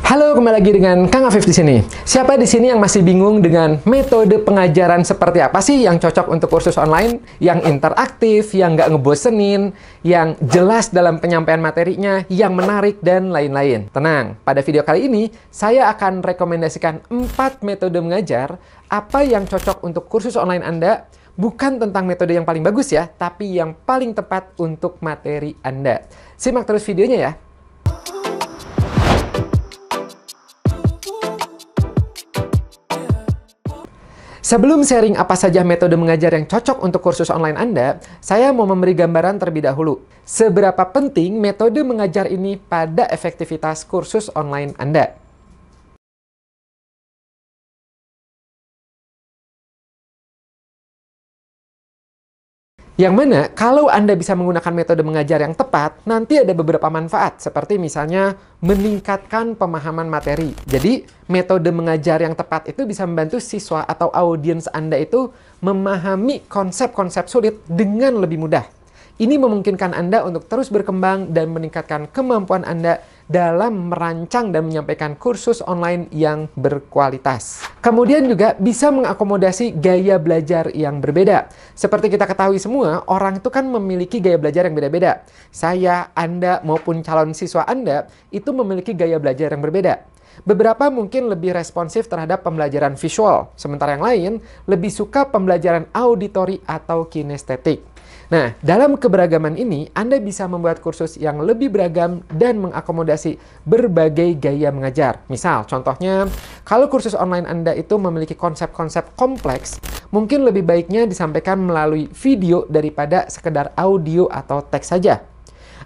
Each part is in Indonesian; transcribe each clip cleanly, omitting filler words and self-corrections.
Halo, kembali lagi dengan Kang Afif di sini. Siapa di sini yang masih bingung dengan metode pengajaran seperti apa sih yang cocok untuk kursus online, yang interaktif, yang nggak ngebosenin, yang jelas dalam penyampaian materinya, yang menarik, dan lain-lain? Tenang, pada video kali ini saya akan rekomendasikan 4 metode mengajar apa yang cocok untuk kursus online Anda. Bukan tentang metode yang paling bagus ya, tapi yang paling tepat untuk materi Anda. Simak terus videonya ya. Sebelum sharing apa saja metode mengajar yang cocok untuk kursus online Anda, saya mau memberi gambaran terlebih dahulu. Seberapa penting metode mengajar ini pada efektivitas kursus online Anda. Yang mana, kalau Anda bisa menggunakan metode mengajar yang tepat, nanti ada beberapa manfaat, seperti misalnya meningkatkan pemahaman materi. Jadi, metode mengajar yang tepat itu bisa membantu siswa atau audiens Anda itu memahami konsep-konsep sulit dengan lebih mudah. Ini memungkinkan Anda untuk terus berkembang dan meningkatkan kemampuan Anda dalam merancang dan menyampaikan kursus online yang berkualitas. Kemudian juga bisa mengakomodasi gaya belajar yang berbeda. Seperti kita ketahui semua, orang itu kan memiliki gaya belajar yang beda-beda. Saya, Anda, maupun calon siswa Anda itu memiliki gaya belajar yang berbeda. Beberapa mungkin lebih responsif terhadap pembelajaran visual, sementara yang lain lebih suka pembelajaran auditori atau kinestetik. Nah, dalam keberagaman ini, Anda bisa membuat kursus yang lebih beragam dan mengakomodasi berbagai gaya mengajar. Misal, contohnya, kalau kursus online Anda itu memiliki konsep-konsep kompleks, mungkin lebih baiknya disampaikan melalui video daripada sekedar audio atau teks saja.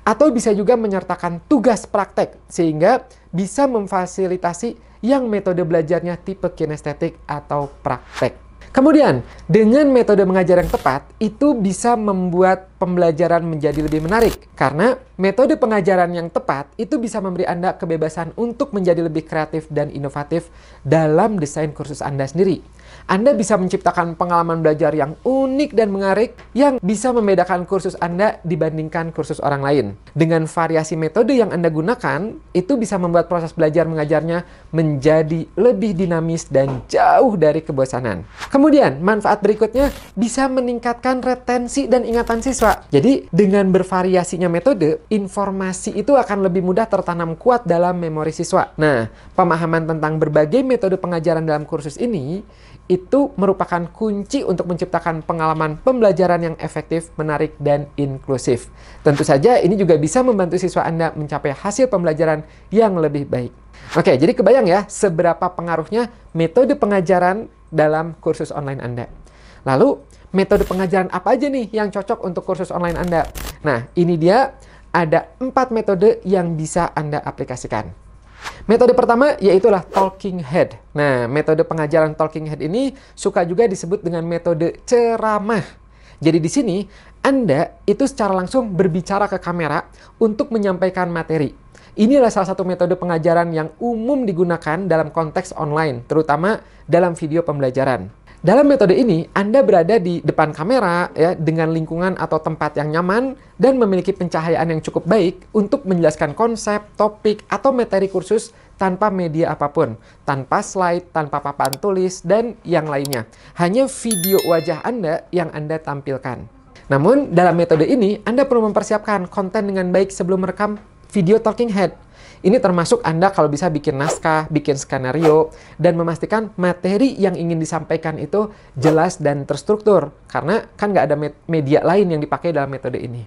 Atau bisa juga menyertakan tugas praktek, sehingga bisa memfasilitasi yang metode belajarnya tipe kinestetik atau praktek. Kemudian, dengan metode mengajar yang tepat, itu bisa membuat pembelajaran menjadi lebih menarik. Karena metode pengajaran yang tepat itu bisa memberi Anda kebebasan untuk menjadi lebih kreatif dan inovatif dalam desain kursus Anda sendiri. Anda bisa menciptakan pengalaman belajar yang unik dan menarik yang bisa membedakan kursus Anda dibandingkan kursus orang lain. Dengan variasi metode yang Anda gunakan, itu bisa membuat proses belajar mengajarnya menjadi lebih dinamis dan jauh dari kebosanan. Kemudian, manfaat berikutnya bisa meningkatkan retensi dan ingatan siswa. Jadi, dengan bervariasinya metode, informasi itu akan lebih mudah tertanam kuat dalam memori siswa. Nah, pemahaman tentang berbagai metode pengajaran dalam kursus ini itu merupakan kunci untuk menciptakan pengalaman pembelajaran yang efektif, menarik, dan inklusif. Tentu saja ini juga bisa membantu siswa Anda mencapai hasil pembelajaran yang lebih baik. Oke, jadi kebayang ya seberapa pengaruhnya metode pengajaran dalam kursus online Anda. Lalu, metode pengajaran apa aja nih yang cocok untuk kursus online Anda? Nah, ini dia ada 4 metode yang bisa Anda aplikasikan. Metode pertama yaitulah talking head. Nah, metode pengajaran talking head ini suka juga disebut dengan metode ceramah. Jadi di sini Anda itu secara langsung berbicara ke kamera untuk menyampaikan materi. Inilah salah satu metode pengajaran yang umum digunakan dalam konteks online, terutama dalam video pembelajaran. Dalam metode ini, Anda berada di depan kamera ya, dengan lingkungan atau tempat yang nyaman dan memiliki pencahayaan yang cukup baik untuk menjelaskan konsep, topik, atau materi kursus tanpa media apapun, tanpa slide, tanpa papan tulis, dan yang lainnya. Hanya video wajah Anda yang Anda tampilkan. Namun, dalam metode ini, Anda perlu mempersiapkan konten dengan baik sebelum merekam video talking head. Ini termasuk Anda kalau bisa bikin naskah, bikin skenario, dan memastikan materi yang ingin disampaikan itu jelas dan terstruktur. Karena kan nggak ada media lain yang dipakai dalam metode ini.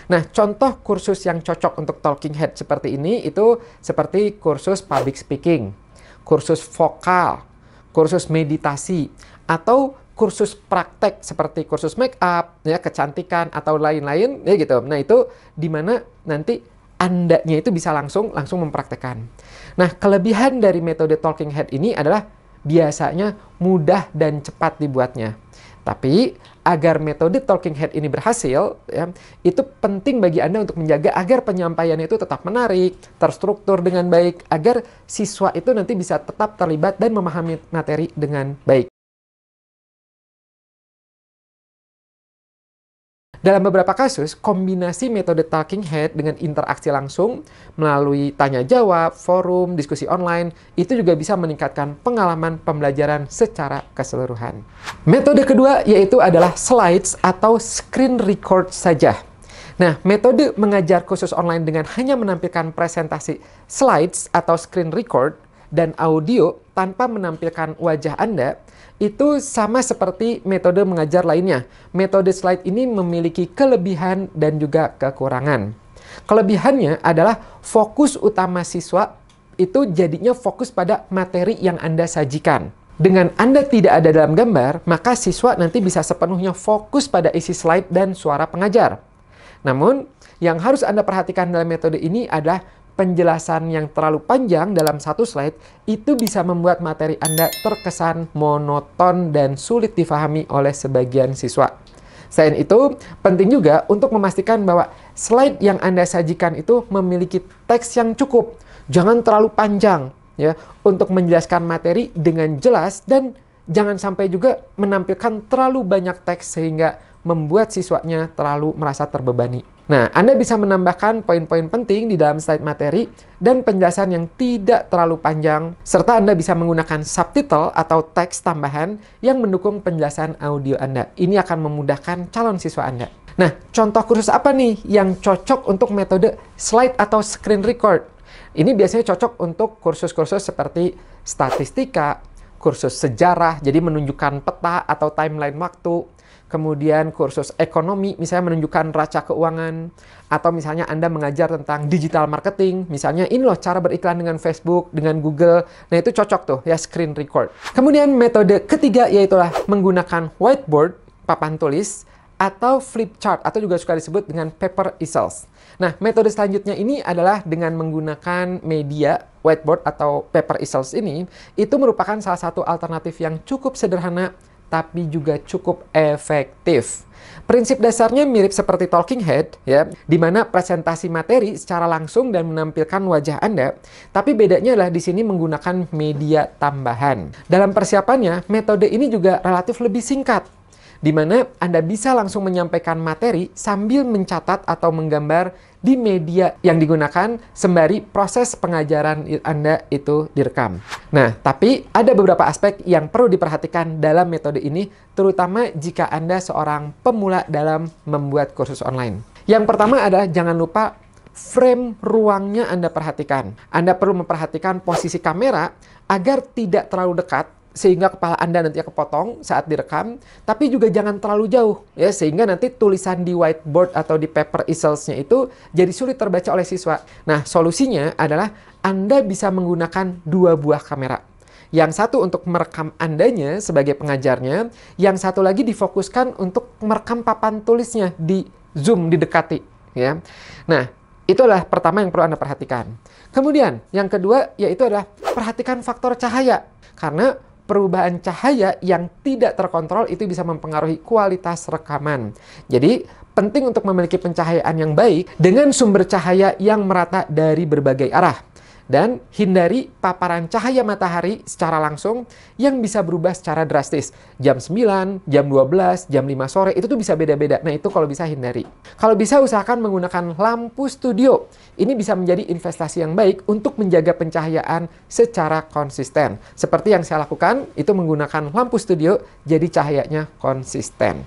Nah, contoh kursus yang cocok untuk talking head seperti ini itu seperti kursus public speaking, kursus vokal, kursus meditasi, atau kursus praktek seperti kursus make up, ya, kecantikan, atau lain-lain, ya gitu. Nah, itu di mana nanti Andanya itu bisa langsung mempraktekkan. Nah, kelebihan dari metode talking head ini adalah biasanya mudah dan cepat dibuatnya. Tapi, agar metode talking head ini berhasil, ya, itu penting bagi Anda untuk menjaga agar penyampaiannya itu tetap menarik, terstruktur dengan baik, agar siswa itu nanti bisa tetap terlibat dan memahami materi dengan baik. Dalam beberapa kasus, kombinasi metode talking head dengan interaksi langsung melalui tanya jawab, forum, diskusi online, itu juga bisa meningkatkan pengalaman pembelajaran secara keseluruhan. Metode kedua yaitu adalah slides atau screen record saja. Nah, metode mengajar khusus online dengan hanya menampilkan presentasi slides atau screen record dan audio tanpa menampilkan wajah Anda, itu sama seperti metode mengajar lainnya. Metode slide ini memiliki kelebihan dan juga kekurangan. Kelebihannya adalah fokus utama siswa itu jadinya fokus pada materi yang Anda sajikan. Dengan Anda tidak ada dalam gambar, maka siswa nanti bisa sepenuhnya fokus pada isi slide dan suara pengajar. Namun, yang harus Anda perhatikan dalam metode ini adalah penjelasan yang terlalu panjang dalam satu slide itu bisa membuat materi Anda terkesan monoton dan sulit difahami oleh sebagian siswa. Selain itu, penting juga untuk memastikan bahwa slide yang Anda sajikan itu memiliki teks yang cukup. Jangan terlalu panjang ya untuk menjelaskan materi dengan jelas, dan jangan sampai juga menampilkan terlalu banyak teks sehingga membuat siswanya terlalu merasa terbebani. Nah, Anda bisa menambahkan poin-poin penting di dalam slide materi dan penjelasan yang tidak terlalu panjang, serta Anda bisa menggunakan subtitle atau teks tambahan yang mendukung penjelasan audio Anda. Ini akan memudahkan calon siswa Anda. Nah, contoh kursus apa nih yang cocok untuk metode slide atau screen record? Ini biasanya cocok untuk kursus-kursus seperti statistika, kursus sejarah, jadi menunjukkan peta atau timeline waktu, kemudian kursus ekonomi, misalnya menunjukkan raca keuangan, atau misalnya Anda mengajar tentang digital marketing, misalnya ini loh cara beriklan dengan Facebook, dengan Google, nah itu cocok tuh ya screen record. Kemudian metode ketiga yaitulah menggunakan whiteboard, papan tulis, atau flip chart, atau juga suka disebut dengan paper easels. Nah, metode selanjutnya ini adalah dengan menggunakan media whiteboard atau paper easels ini, itu merupakan salah satu alternatif yang cukup sederhana tapi juga cukup efektif. Prinsip dasarnya mirip seperti talking head, ya, di mana presentasi materi secara langsung dan menampilkan wajah Anda, tapi bedanya adalah di sini menggunakan media tambahan. Dalam persiapannya, metode ini juga relatif lebih singkat, di mana Anda bisa langsung menyampaikan materi sambil mencatat atau menggambar di media yang digunakan sembari proses pengajaran Anda itu direkam. Nah, tapi ada beberapa aspek yang perlu diperhatikan dalam metode ini, terutama jika Anda seorang pemula dalam membuat kursus online. Yang pertama adalah jangan lupa frame ruangnya Anda perhatikan. Anda perlu memperhatikan posisi kamera agar tidak terlalu dekat, sehingga kepala Anda nanti kepotong saat direkam, tapi juga jangan terlalu jauh, ya, sehingga nanti tulisan di whiteboard atau di paper easels-nya itu jadi sulit terbaca oleh siswa. Nah, solusinya adalah Anda bisa menggunakan dua buah kamera. Yang satu untuk merekam Andanya sebagai pengajarnya, yang satu lagi difokuskan untuk merekam papan tulisnya, di zoom, didekati, ya. Nah, itulah pertama yang perlu Anda perhatikan. Kemudian, yang kedua yaitu adalah perhatikan faktor cahaya, karena perubahan cahaya yang tidak terkontrol itu bisa mempengaruhi kualitas rekaman. Jadi, penting untuk memiliki pencahayaan yang baik dengan sumber cahaya yang merata dari berbagai arah. Dan hindari paparan cahaya matahari secara langsung yang bisa berubah secara drastis. Jam 9, jam 12, jam 5 sore, itu tuh bisa beda-beda. Nah, itu kalau bisa hindari. Kalau bisa usahakan menggunakan lampu studio. Ini bisa menjadi investasi yang baik untuk menjaga pencahayaan secara konsisten. Seperti yang saya lakukan, itu menggunakan lampu studio, jadi cahayanya konsisten.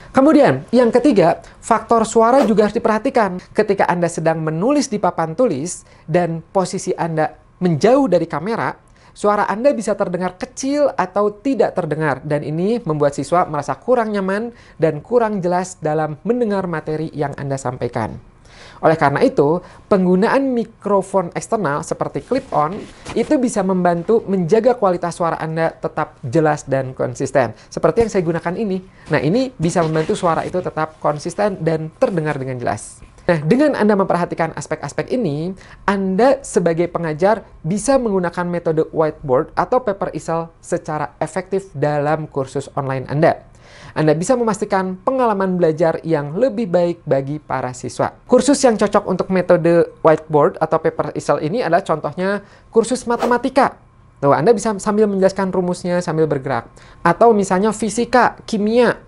Kemudian, yang ketiga, faktor suara juga harus diperhatikan. Ketika Anda sedang menulis di papan tulis dan posisi Anda menjauh dari kamera, suara Anda bisa terdengar kecil atau tidak terdengar. Dan ini membuat siswa merasa kurang nyaman dan kurang jelas dalam mendengar materi yang Anda sampaikan. Oleh karena itu, penggunaan mikrofon eksternal seperti clip-on itu bisa membantu menjaga kualitas suara Anda tetap jelas dan konsisten. Seperti yang saya gunakan ini. Nah, ini bisa membantu suara itu tetap konsisten dan terdengar dengan jelas. Nah, dengan Anda memperhatikan aspek-aspek ini, Anda sebagai pengajar bisa menggunakan metode whiteboard atau paper easel secara efektif dalam kursus online Anda. Anda bisa memastikan pengalaman belajar yang lebih baik bagi para siswa. Kursus yang cocok untuk metode whiteboard atau paper easel ini adalah contohnya kursus matematika. Tuh, Anda bisa sambil menjelaskan rumusnya sambil bergerak. Atau misalnya fisika, kimia,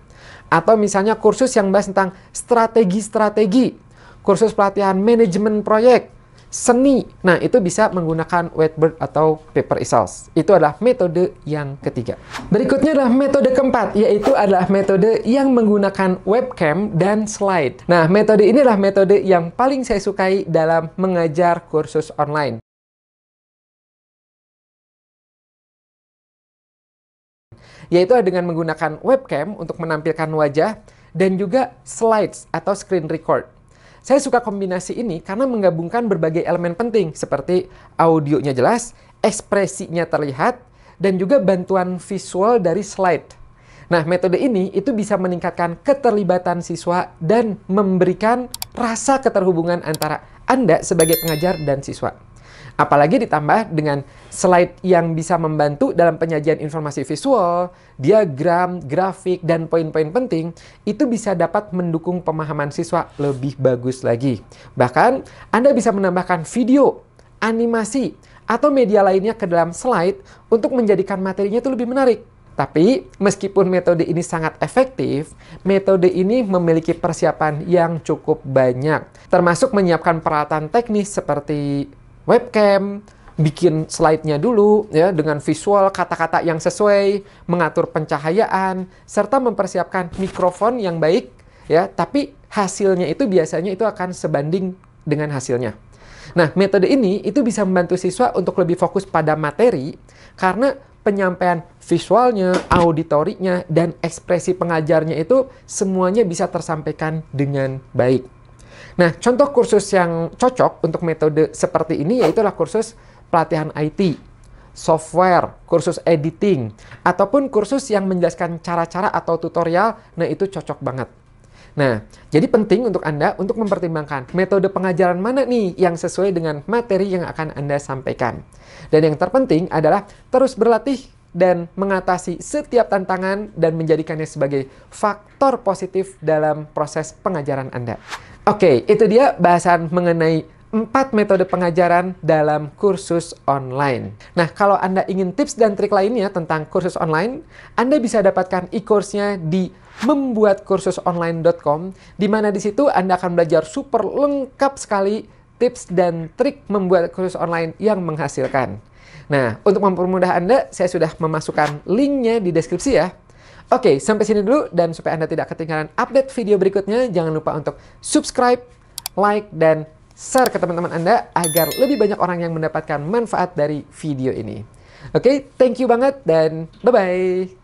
Atau misalnya kursus yang bahas tentang strategi-strategi, kursus pelatihan manajemen proyek, seni. Nah, itu bisa menggunakan whiteboard atau paper easels. Itu adalah metode yang ketiga. Berikutnya adalah metode keempat, yaitu adalah metode yang menggunakan webcam dan slide. Nah, metode ini adalah metode yang paling saya sukai dalam mengajar kursus online. Yaitu dengan menggunakan webcam untuk menampilkan wajah dan juga slides atau screen record. Saya suka kombinasi ini karena menggabungkan berbagai elemen penting seperti audionya jelas, ekspresinya terlihat, dan juga bantuan visual dari slide. Nah, metode ini itu bisa meningkatkan keterlibatan siswa dan memberikan rasa keterhubungan antara Anda sebagai pengajar dan siswa. Apalagi ditambah dengan slide yang bisa membantu dalam penyajian informasi visual, diagram, grafik, dan poin-poin penting, itu bisa dapat mendukung pemahaman siswa lebih bagus lagi. Bahkan, Anda bisa menambahkan video, animasi, atau media lainnya ke dalam slide untuk menjadikan materinya itu lebih menarik. Tapi, meskipun metode ini sangat efektif, metode ini memiliki persiapan yang cukup banyak, termasuk menyiapkan peralatan teknis seperti webcam, bikin slide-nya dulu ya dengan visual, kata-kata yang sesuai, mengatur pencahayaan, serta mempersiapkan mikrofon yang baik ya, tapi hasilnya itu biasanya itu akan sebanding dengan hasilnya. Nah, metode ini itu bisa membantu siswa untuk lebih fokus pada materi karena penyampaian visualnya, auditorinya, dan ekspresi pengajarnya itu semuanya bisa tersampaikan dengan baik. Nah, contoh kursus yang cocok untuk metode seperti ini yaitulah kursus pelatihan IT, software, kursus editing, ataupun kursus yang menjelaskan cara-cara atau tutorial. Nah, itu cocok banget. Nah, jadi penting untuk Anda untuk mempertimbangkan metode pengajaran mana nih yang sesuai dengan materi yang akan Anda sampaikan. Dan yang terpenting adalah terus berlatih dan mengatasi setiap tantangan dan menjadikannya sebagai faktor positif dalam proses pengajaran Anda. Oke, itu dia bahasan mengenai 4 metode pengajaran dalam kursus online. Nah, kalau Anda ingin tips dan trik lainnya tentang kursus online, Anda bisa dapatkan e-course-nya di membuatkursusonline.com, di mana di situ Anda akan belajar super lengkap sekali tips dan trik membuat kursus online yang menghasilkan. Nah, untuk mempermudah Anda, saya sudah memasukkan linknya di deskripsi ya. Oke, sampai sini dulu, dan supaya Anda tidak ketinggalan update video berikutnya, jangan lupa untuk subscribe, like, dan share ke teman-teman Anda agar lebih banyak orang yang mendapatkan manfaat dari video ini. Oke, thank you banget, dan bye-bye!